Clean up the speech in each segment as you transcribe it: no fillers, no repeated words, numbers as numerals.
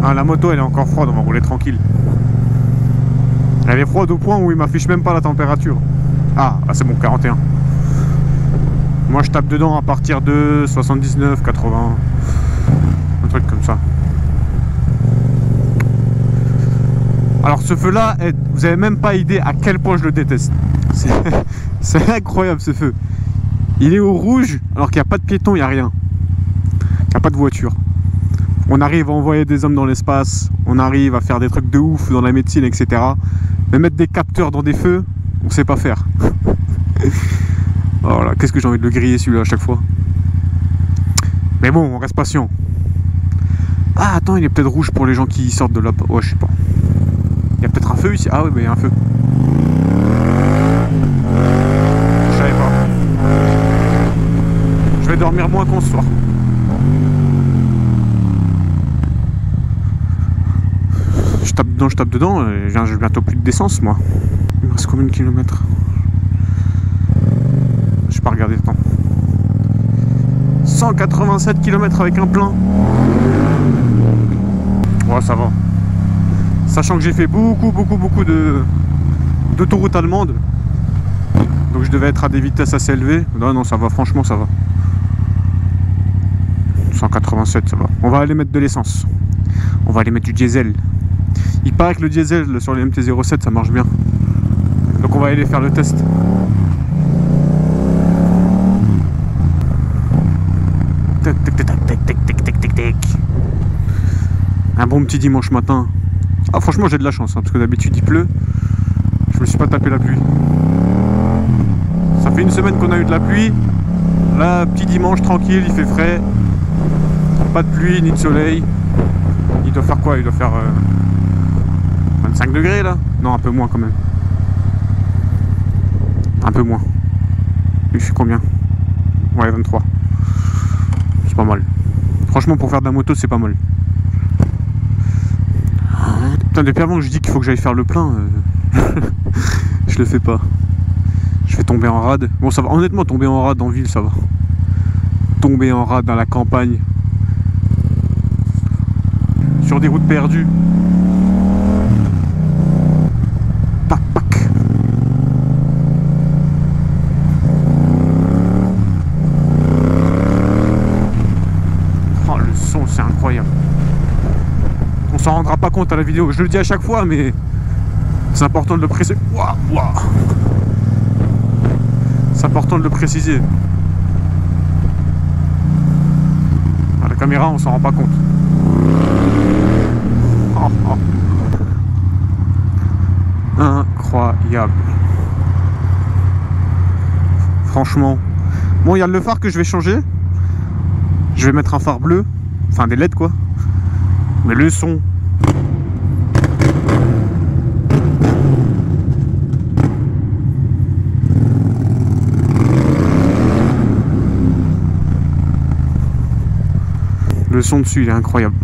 Ah, la moto elle est encore froide, on va rouler tranquille. Elle est froide au point où il m'affiche même pas la température. Ah, ah c'est bon, 41. Moi je tape dedans à partir de 79, 80. Un truc comme ça. Alors ce feu là, vous avez même pas idée à quel point je le déteste. C'est incroyable ce feu. Il est au rouge alors qu'il n'y a pas de piéton, il n'y a rien. Il n'y a pas de voiture. On arrive à envoyer des hommes dans l'espace, on arrive à faire des trucs de ouf dans la médecine, etc. Mais mettre des capteurs dans des feux, on sait pas faire. Oh là, qu'est-ce que j'ai envie de le griller celui-là à chaque fois. Mais bon, on reste patient. Ah attends, il est peut-être rouge pour les gens qui sortent de là. Ouais, je sais pas. Il y a peut-être un feu ici. Ah oui, bah, il y a un feu. Je savais pas. Je vais dormir moins qu'on ce soir. Je tape dedans, j'ai bientôt plus d'essence moi. Il me reste combien de kilomètres? Je vais pas regarder le temps. 187 km avec un plein. Ouais, ça va. Sachant que j'ai fait beaucoup d'autoroutes allemandes. Donc je devais être à des vitesses assez élevées. Non, ça va, franchement ça va. 187, ça va. On va aller mettre de l'essence. On va aller mettre du diesel. Il paraît que le diesel sur les MT-07 ça marche bien. Donc on va aller faire le test. Un bon petit dimanche matin. Ah franchement j'ai de la chance hein, parce que d'habitude il pleut. Je me suis pas tapé la pluie. Ça fait une semaine qu'on a eu de la pluie. Là petit dimanche tranquille, il fait frais. Pas de pluie ni de soleil. Il doit faire quoi? Il doit faire 25 degrés là? Non, un peu moins quand même. Un peu moins. Il fait combien? Ouais, 23. C'est pas mal. Franchement, pour faire de la moto, c'est pas mal. Putain, depuis avant que je dis qu'il faut que j'aille faire le plein, je le fais pas. Je vais tomber en rade. Bon, ça va. Honnêtement, tomber en rade en ville, ça va. Tomber en rade dans la campagne. Sur des routes perdues. Pac, pac. Oh, le son, c'est incroyable. On s'en rendra pas compte à la vidéo. Je le dis à chaque fois, mais c'est important de le préciser. Ouah, ouah. C'est important de le préciser. À la caméra, on s'en rend pas compte. Oh, oh. Incroyable. Franchement. Bon, il y a le phare que je vais changer. Je vais mettre un phare bleu. Enfin, des LED quoi. Mais le son. Le son dessus, il est incroyable.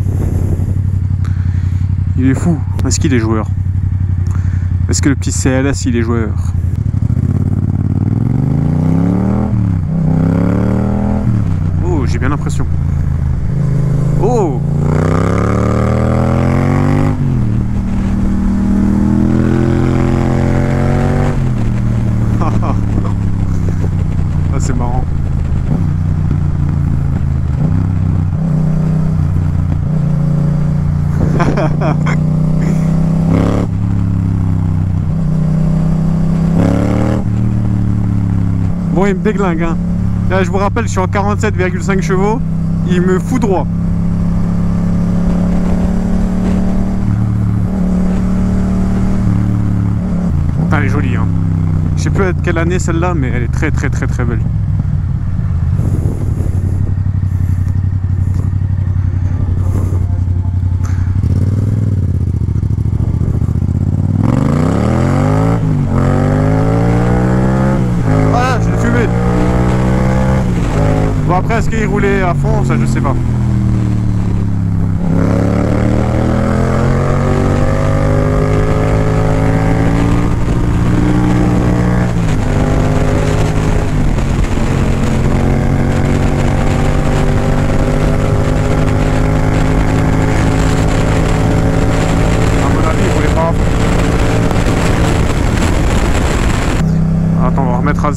Il est fou. Est-ce qu'il est joueur? Est-ce que le petit CLS, il est joueur? Oh, j'ai bien l'impression. Oh! Ah, c'est marrant. Bon, il me déglingue hein. Là je vous rappelle, je suis en 47,5 chevaux. Il me fout droit. Putain, elle est jolie hein. Je sais plus de quelle année celle-là, mais elle est très belle. Bon après, est-ce qu'il roulait à fond? Ça je sais pas.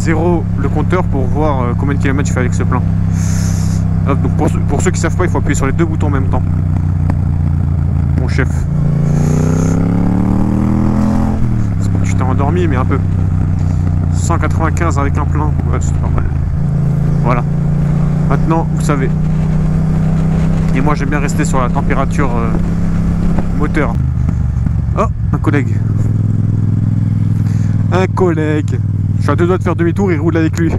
zéro le compteur pour voir combien de kilomètres je fais avec ce plein. Hop, donc pour ceux qui savent pas, il faut appuyer sur les deux boutons en même temps. Mon chef. C'est pas que tu t'es endormi, mais un peu. 195 avec un plein, ouais, c'est pas mal. Voilà. Maintenant, vous savez. Et moi, j'aime bien rester sur la température moteur. Oh, un collègue. Un collègue. Je suis à deux doigts de faire demi-tour, il roule avec lui.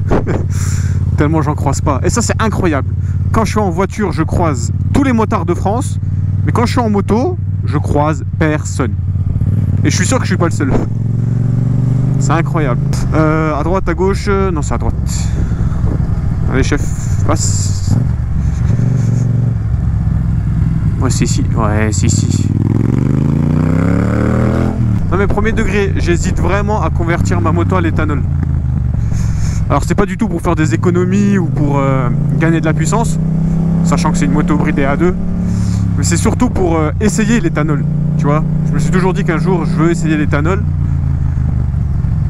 Tellement j'en croise pas. Et ça, c'est incroyable. Quand je suis en voiture, je croise tous les motards de France. Mais quand je suis en moto, je croise personne. Et je suis sûr que je suis pas le seul. C'est incroyable. À droite, à gauche. Non, c'est à droite. Allez, chef, passe. Ouais, c'est ici. Ouais, c'est ici. Non, mais premier degré, j'hésite vraiment à convertir ma moto à l'éthanol. Alors, c'est pas du tout pour faire des économies ou pour gagner de la puissance, sachant que c'est une moto bridée à 2. Mais c'est surtout pour essayer l'éthanol. Tu vois, je me suis toujours dit qu'un jour, je veux essayer l'éthanol.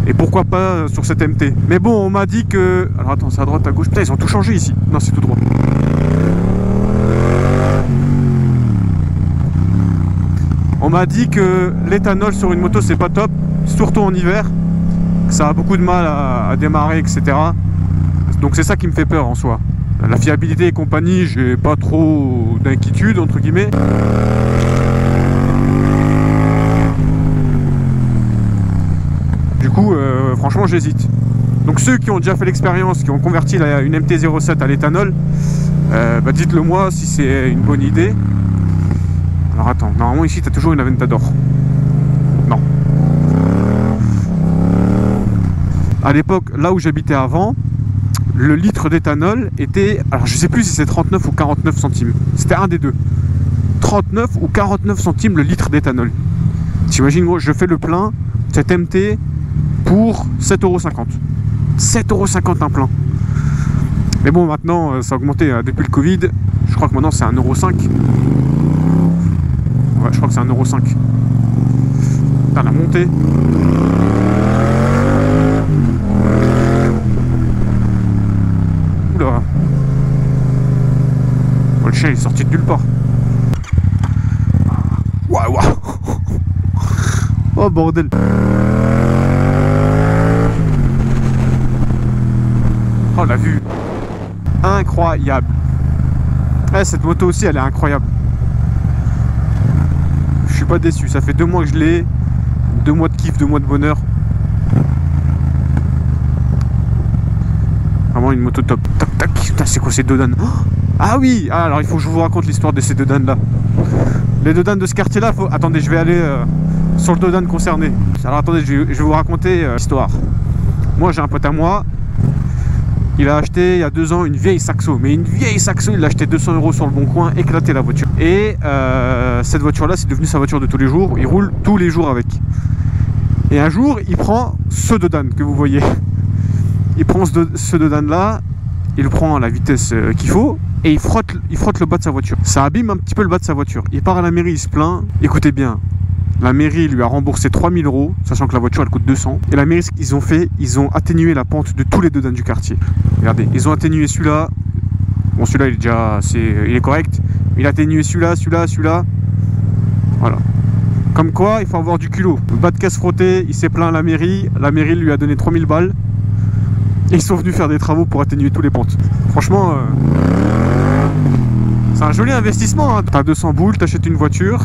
Et pourquoi pas sur cette MT. Mais bon, on m'a dit que... Alors attends, c'est à droite, à gauche. Putain, ils ont tout changé ici. Non, c'est tout droit. On m'a dit que l'éthanol sur une moto, c'est pas top. Surtout en hiver. Ça a beaucoup de mal à démarrer, etc. Donc c'est ça qui me fait peur en soi. La fiabilité et compagnie, j'ai pas trop d'inquiétude, entre guillemets. Du coup, franchement, j'hésite. Donc ceux qui ont déjà fait l'expérience, qui ont converti une MT-07 à l'éthanol, bah dites-le moi si c'est une bonne idée. Alors attends, normalement ici, tu as toujours une Aventador. Non. À l'époque, là où j'habitais avant, le litre d'éthanol était... Alors je sais plus si c'est 39 ou 49 centimes. C'était un des deux. 39 ou 49 centimes le litre d'éthanol. T'imagines, gros, je fais le plein, cette MT... pour 7,50 €. 7,50 € un plein. Mais bon, maintenant, ça a augmenté depuis le Covid. Je crois que maintenant, c'est 1,5 €. Ouais, je crois que c'est 1,5 €. Putain, la montée. Oula. Oh, le chien, il est sorti de nulle part. Waouh, waouh. Oh, bordel. Oh, la vue. Incroyable. Ouais, cette moto aussi, elle est incroyable. Je suis pas déçu. Ça fait 2 mois que je l'ai. 2 mois de kiff, 2 mois de bonheur. Vraiment une moto top. Tac, tac. Putain, c'est quoi ces deux danes? Ah oui. Ah, alors il faut que je vous raconte l'histoire de ces deux danes là. Les deux danes de ce quartier là, faut... Attendez, je vais aller sur le deux danes concerné. Alors attendez, je vais vous raconter l'histoire. Moi, j'ai un pote à moi. Il a acheté il y a 2 ans une vieille Saxo. Mais une vieille Saxo, il l'a acheté 200 € sur le bon coin, éclaté la voiture. Et cette voiture-là, c'est devenu sa voiture de tous les jours. Il roule tous les jours avec. Et un jour, il prend ce Dodane que vous voyez. Il prend ce Dodane-là, il prend à la vitesse qu'il faut, et il frotte le bas de sa voiture. Ça abîme un petit peu le bas de sa voiture. Il part à la mairie, il se plaint. Écoutez bien. La mairie lui a remboursé 3000 €, sachant que la voiture elle coûte 200. Et la mairie, ce qu'ils ont fait, ils ont atténué la pente de tous les Dodanes du quartier. Regardez, ils ont atténué celui-là. Bon, celui-là, il est déjà il est correct. Il a atténué celui-là, celui-là, celui-là. Voilà. Comme quoi, il faut avoir du culot. Le bas de caisse frotté, il s'est plaint à la mairie. La mairie lui a donné 3000 balles. Et ils sont venus faire des travaux pour atténuer tous les pentes. Franchement, c'est un joli investissement. Hein. T'as 200 boules, t'achètes une voiture.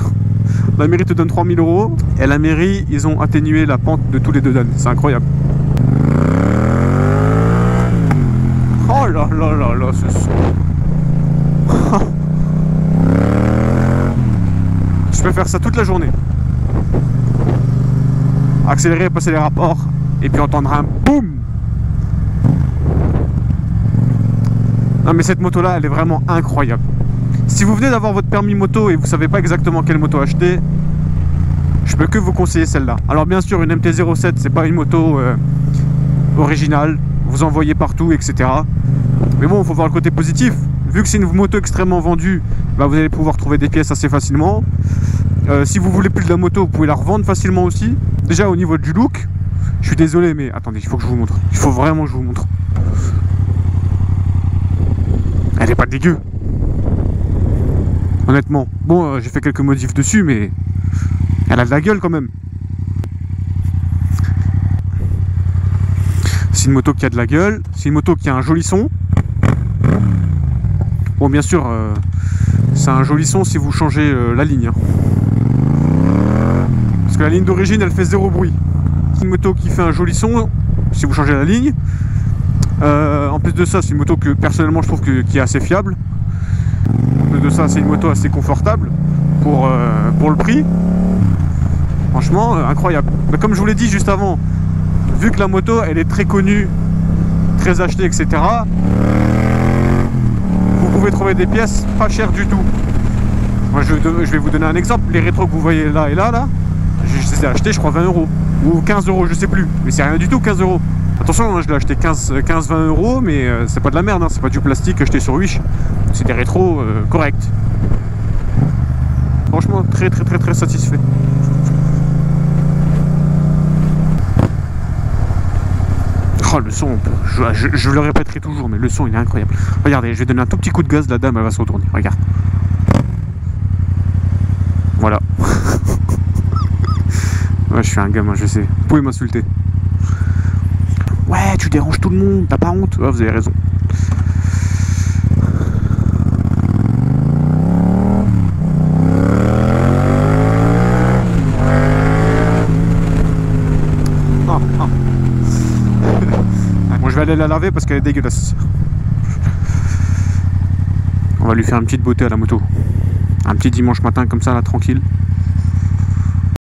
La mairie te donne 3000 €. Et la mairie, ils ont atténué la pente de tous les Dodanes. C'est incroyable. Oh là là là là, ce son. Je peux faire ça toute la journée. Accélérer, passer les rapports. Et puis entendre un boum. Non mais cette moto là, elle est vraiment incroyable. Si vous venez d'avoir votre permis moto et vous savez pas exactement quelle moto acheter, je peux que vous conseiller celle-là. Alors bien sûr, une MT-07, c'est pas une moto originale, vous en voyez partout, etc. Mais bon, il faut voir le côté positif. Vu que c'est une moto extrêmement vendue, bah, vous allez pouvoir trouver des pièces assez facilement. Si vous voulez plus de la moto, vous pouvez la revendre facilement aussi. Déjà au niveau du look, Je suis désolé, mais attendez, il faut que je vous montre. Il faut vraiment que je vous montre. Elle est pas dégueu. Honnêtement. Bon, j'ai fait quelques modifs dessus, mais elle a de la gueule quand même. C'est une moto qui a de la gueule. C'est une moto qui a un joli son. Bon, bien sûr, c'est un joli son si vous changez la ligne. Hein. Parce que la ligne d'origine, elle fait zéro bruit. C'est une moto qui fait un joli son si vous changez la ligne. En plus de ça, c'est une moto que personnellement je trouve qui est assez fiable. En plus de ça, c'est une moto assez confortable pour le prix. Franchement, incroyable. Mais comme je vous l'ai dit juste avant, vu que la moto elle est très connue, très achetée, etc., vous pouvez trouver des pièces pas chères du tout. Moi, je vais vous donner un exemple. Les rétros que vous voyez là et là, je les ai achetés, je crois, 20 € ou 15 €, je sais plus. Mais c'est rien du tout, 15 €. Attention, hein, je l'ai acheté 15-20 €, mais c'est pas de la merde, hein, c'est pas du plastique acheté sur Wish. C'est des rétros corrects. Franchement, très satisfait. Oh, le son, je le répéterai toujours, mais le son il est incroyable. Regardez, je vais donner un tout petit coup de gaz, la dame elle va se retourner. Regarde. Voilà. Ouais, je suis un gamin, je sais. Vous pouvez m'insulter. Ouais, tu déranges tout le monde, t'as pas honte? Ouais, vous avez raison. Bon, je vais aller la laver parce qu'elle est dégueulasse. On va lui faire une petite beauté à la moto. Un petit dimanche matin comme ça, là, tranquille.